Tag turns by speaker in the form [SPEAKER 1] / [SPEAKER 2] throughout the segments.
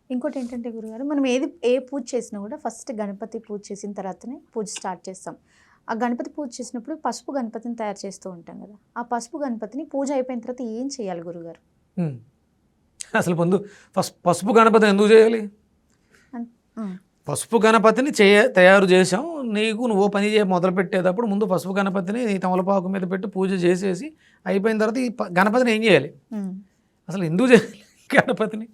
[SPEAKER 1] ఇంకోటేంటంటే గురుగారు, మనం ఏ పూజ చేసినా గూడా ఫస్ట్ గణపతి పూజ చేసిన తర్వాతనే పూజ స్టార్ట్ చేస్తాం. ఆ గణపతి పూజ చేసినప్పుడు పసుపు గణపతిని తయారు చేస్తూ ఉంటాం గదా! ఆ పసుపు గణపతిని పూజ అయిపోయిన తర్వాత ఏం చేయాలి గురుగారు?
[SPEAKER 2] హ్మ్. అసలు ముందు పసుపు గణపతిని ఎందుకు చేయాలి?
[SPEAKER 1] అన్ ఆ!
[SPEAKER 2] పసుపు గణపతిని తయారు చేసాం. నువ్వు పని మొదలుపెట్టేటప్పుడు ముందు పసుపు గణపతిని తమలపాకు మీద పెట్టి పూజ చేసేసి అయిపోయిన తర్వాత ఈ గణపతిని ఏం చేయాలి?
[SPEAKER 1] హ్మ్.
[SPEAKER 2] అసలు ఎందుకు చేయాలి గణపతిని?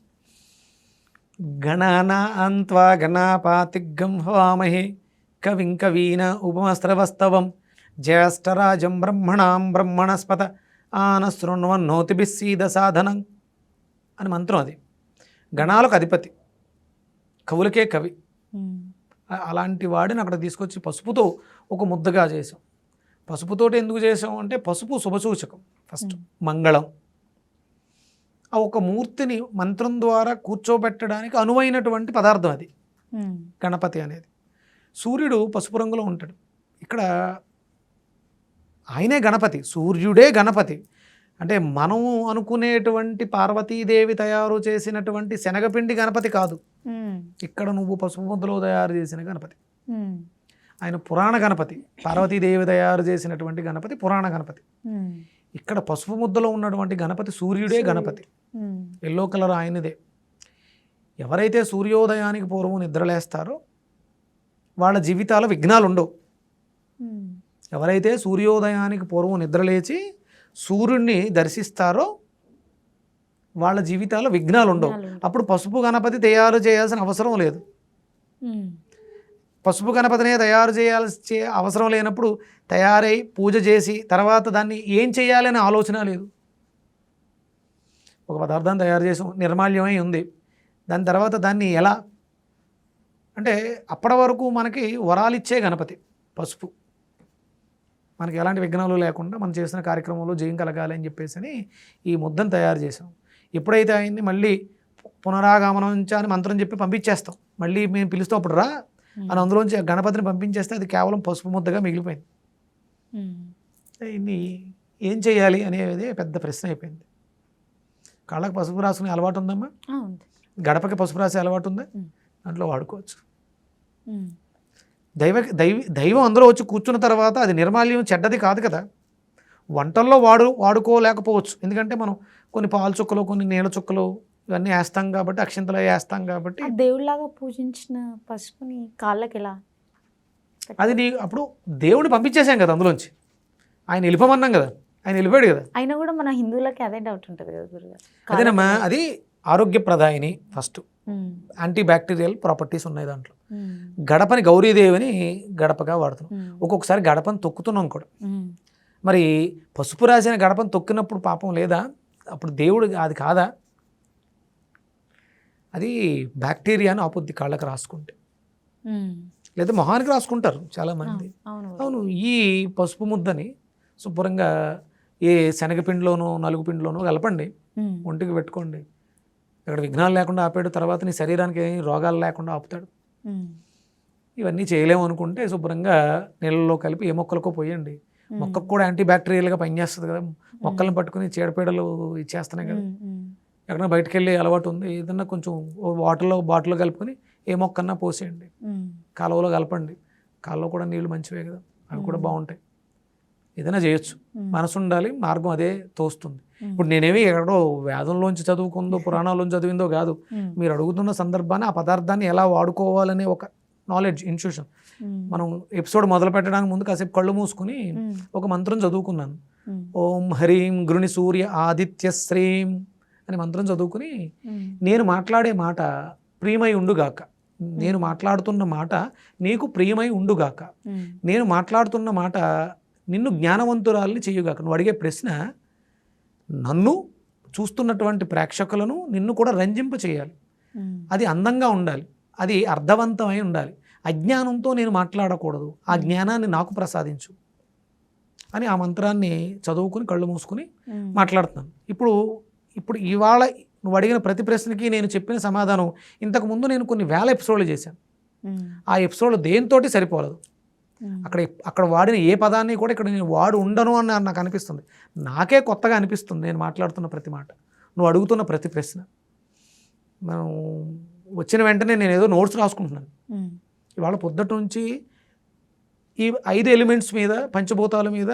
[SPEAKER 2] గణానాన్త్వా గణాపాతిగ్గం హవామహే కవిం కవీన ఉపమస్రవస్తవం జ్యేష్ఠరాజం బ్రహ్మణాం బ్రహ్మణస్పత ఆనశృణ్వన్నోతిభిస్సీద సాధనం అని మంత్రం. అది గణాలకు అధిపతి, కవులకే కవి. అలాంటి వాడిని అక్కడ తీసుకొచ్చి పసుపుతో ఒక ముద్దగా చేసాం. పసుపుతోటి ఎందుకు చేసాం అంటే పసుపు శుభసూచకం. ఫస్ట్ మంగళం. ఆ ఒక మూర్తిని మంత్రం ద్వారా కూర్చోబెట్టడానికి అనువైనటువంటి పదార్థం అది గణపతి అనేది. సూర్యుడు పసుపు రంగులో ఉంటాడు. ఇక్కడ ఆయనే గణపతి, సూర్యుడే గణపతి. అంటే మనం అనుకునేటువంటి పార్వతీదేవి తయారు చేసినటువంటి శనగపిండి గణపతి కాదు. ఇక్కడ నువ్వు పసుపు ముద్దలో తయారు చేసిన గణపతి. ఆయన పురాణ గణపతి. పార్వతీదేవి తయారు చేసినటువంటి గణపతి పురాణ గణపతి. ఇక్కడ పసుపు ముద్దలో ఉన్నటువంటి గణపతి సూర్యుడే గణపతి. ఎల్లో కలర్ ఆయనదే. ఎవరైతే సూర్యోదయానికి పూర్వం నిద్రలేస్తారో వాళ్ళ జీవితాల విఘ్నాలు ఉండవు. ఎవరైతే సూర్యోదయానికి పూర్వం నిద్రలేచి సూర్యుడిని దర్శిస్తారో వాళ్ళ జీవితాల విఘ్నాలు ఉండవు. అప్పుడు పసుపు గణపతి తయారు చేయాల్సిన అవసరం లేదు. పసుపు గణపతినే తయారు చేయాల్సి అవసరం లేనప్పుడు తయారై పూజ చేసి తర్వాత దాన్ని ఏం చేయాలనే ఆలోచన లేదు. ఒక పదార్థాన్ని తయారు చేసాం, నిర్మాల్యమై ఉంది. దాని తర్వాత దాన్ని ఎలా అంటే అప్పటి వరకు మనకి వరాలిచ్చే గణపతి పసుపు. మనకి ఎలాంటి విఘ్నాలు లేకుండా మనం చేసిన కార్యక్రమంలో జయం కలగాలి అని చెప్పేసి ఈ ముద్దను తయారు చేసాం. ఎప్పుడైతే ఆయన్ని మళ్ళీ పునరాగమనించా అని మంత్రం చెప్పి పంపించేస్తాం. మళ్ళీ మేము పిలుస్తాం అప్పుడు రా అని అందులోంచి గణపతిని పంపించేస్తే అది కేవలం పసుపు ముద్దగా మిగిలిపోయింది. ఇన్ని ఏం చేయాలి అనేది పెద్ద ప్రశ్న అయిపోయింది. కాళ్ళకి పసుపు రాసుకునే అలవాటు ఉందమ్మా? గడపకి పసుపు రాసే అలవాటు ఉందా? దాంట్లో వాడుకోవచ్చు. దైవం అందులో వచ్చి కూర్చున్న తర్వాత అది నిర్మాల్యం చెడ్డది కాదు కదా. వంటల్లో వాడుకోలేకపోవచ్చు. ఎందుకంటే మనం కొన్ని పాలు చుక్కలు కొన్ని నీళ్ళ చుక్కలు ఇవన్నీ వేస్తాం కాబట్టి, అక్షింతలు వేస్తాం కాబట్టి.
[SPEAKER 1] దేవుడిలాగా పూజించిన పసుపుని కాళ్ళకి ఎలా?
[SPEAKER 2] అది అప్పుడు దేవుడిని పంపించేసాం కదా అందులోంచి. ఆయన వెళ్ళిపోమన్నాం కదా, ఆయన వెళ్ళిపోయాడు కదా.
[SPEAKER 1] అయినా కూడా మన హిందువులకి అదే డౌట్ ఉంటుంది కదా గురుగారు.
[SPEAKER 2] అదేనమ్మా, అది ఆరోగ్యప్రదాయిని. ఫస్ట్ యాంటీ బ్యాక్టీరియల్ ప్రాపర్టీస్ ఉన్నాయి దాంట్లో. గడపని గౌరీదేవిని గడపగా వాడుతున్నాం. ఒక్కొక్కసారి గడపని తొక్కుతున్నాం కూడా. మరి పసుపు రాసిన గడపని తొక్కినప్పుడు పాపం లేదా? అప్పుడు దేవుడు అది కాదా? అది బ్యాక్టీరియాని ఆపొద్ది కాళ్ళకి రాసుకుంటే, లేదా మొహానికి రాసుకుంటారు చాలామంది. అవును, ఈ పసుపు ముద్దని శుభ్రంగా ఏ శనగపిండిలోనో నలుగు పిండిలోనో కలపండి, ఒంటికి పెట్టుకోండి. అక్కడ విఘ్నాలు లేకుండా ఆపాడు. తర్వాత నీ శరీరానికి రోగాలు లేకుండా ఆపుతాడు. ఇవన్నీ చేయలేము అనుకుంటే శుభ్రంగా నీళ్ళలో కలిపి ఏ మొక్కలకో పోయండి. మొక్కకు కూడా యాంటీ బ్యాక్టీరియల్గా పనిచేస్తుంది కదా. మొక్కలను పట్టుకుని చీడపీడలు ఇచ్చేస్తున్నాయి కదా. ఎక్కడైనా బయటకు వెళ్ళి అలవాటు ఉంది, ఏదన్నా కొంచెం బాటిల్లో కలుపుకొని ఏ మొక్కన్నా పోసేయండి. కాలువలో కలపండి. కాలువలో కూడా నీళ్లు మంచివే కదా, అవి కూడా బాగుంటాయి. ఏదైనా చేయొచ్చు, మనసు ఉండాలి, మార్గం అదే తోస్తుంది. ఇప్పుడు నేనేమి ఎక్కడో వేదంలోంచి చదువుకుందో పురాణాల్లోంచి చదివిందో కాదు. మీరు అడుగుతున్న సందర్భాన్ని ఆ పదార్థాన్ని ఎలా వాడుకోవాలనే ఒక నాలెడ్జ్, ఇన్స్టిట్యూషన్. మనం ఎపిసోడ్ మొదలు పెట్టడానికి ముందు కాసేపు కళ్ళు మూసుకుని ఒక మంత్రం చదువుకున్నాను. ఓం హ్రీం గృణి సూర్య ఆదిత్య శ్రీం అని మంత్రం చదువుకుని, నేను మాట్లాడే మాట ప్రియమై ఉండుగాక, నేను మాట్లాడుతున్న మాట నీకు ప్రియమై ఉండుగాక, నేను మాట్లాడుతున్న మాట నిన్ను జ్ఞానవంతురాలని చెయ్యుగాక. నువ్వు అడిగే ప్రశ్న నన్ను చూస్తున్నటువంటి ప్రేక్షకులను నిన్ను కూడా రంజింప చేయాలి. అది అందంగా ఉండాలి, అది అర్థవంతమై ఉండాలి. అజ్ఞానంతో నేను మాట్లాడకూడదు, ఆ జ్ఞానాన్ని నాకు ప్రసాదించు అని ఆ మంత్రాన్ని చదువుకుని కళ్ళు మూసుకుని మాట్లాడుతున్నాను. ఇప్పుడు ఇవాళ నువ్వు అడిగిన ప్రతి ప్రశ్నకి నేను చెప్పిన సమాధానం ఇంతకుముందు నేను కొన్ని వేల ఎపిసోడ్లు చేశాను. ఆ ఎపిసోడ్లు దేనితోటి సరిపోలేదు. అక్కడ వాడిన ఏ పదాన్ని కూడా ఇక్కడ నేను ఉండను అని నాకు అనిపిస్తుంది. నాకే కొత్తగా అనిపిస్తుంది నేను మాట్లాడుతున్న ప్రతి మాట, నువ్వు అడుగుతున్న ప్రతి ప్రశ్న. మనం వచ్చిన వెంటనే నేను ఏదో నోట్స్ రాసుకుంటున్నాను. ఇవాళ పొద్దుట నుంచి ఈ 5 ఎలిమెంట్స్ మీద, పంచభూతాల మీద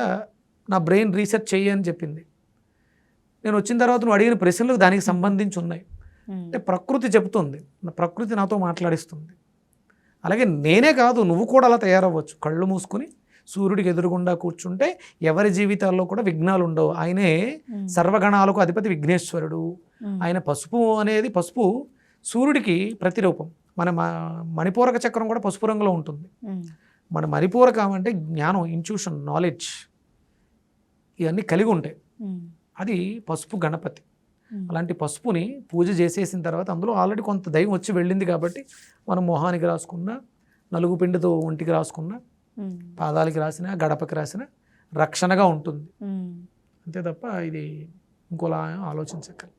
[SPEAKER 2] నా బ్రెయిన్ రీసెర్చ్ చెయ్యి అని చెప్పింది. నేను వచ్చిన తర్వాత నువ్వు అడిగిన ప్రశ్నలు దానికి సంబంధించి ఉన్నాయి. అంటే ప్రకృతి చెబుతుంది, ప్రకృతి నాతో మాట్లాడిస్తుంది. అలాగే నేనే కాదు, నువ్వు కూడా అలా తయారవ్వచ్చు. కళ్ళు మూసుకుని సూర్యుడికి ఎదురుగుండా కూర్చుంటే ఎవరి జీవితాల్లో కూడా విఘ్నాలు ఉండవు. ఆయనే సర్వగణాలకు అధిపతి విఘ్నేశ్వరుడు. ఆయన పసుపు అనేది, పసుపు సూర్యుడికి ప్రతిరూపం. మన మణిపూరక చక్రం కూడా పసుపు రంగులో ఉంటుంది. మన మణిపూరకం అంటే జ్ఞానం, ఇంట్యూషన్, నాలెడ్జ్ ఇవన్నీ కలిగి ఉంటాయి. అది పసుపు గణపతి. అలాంటి పసుపుని పూజ చేసేసిన తర్వాత అందులో ఆల్రెడీ కొంత దైవం వచ్చి వెళ్ళింది కాబట్టి మనం మొహానికి రాసుకున్న, నలుగు పిండితో ఒంటికి రాసుకున్న, పాదాలకి రాసిన, గడపకి రాసిన రక్షణగా ఉంటుంది. అంతే తప్ప ఇది ఇంకోలా ఆలోచించక్కర్లేదు.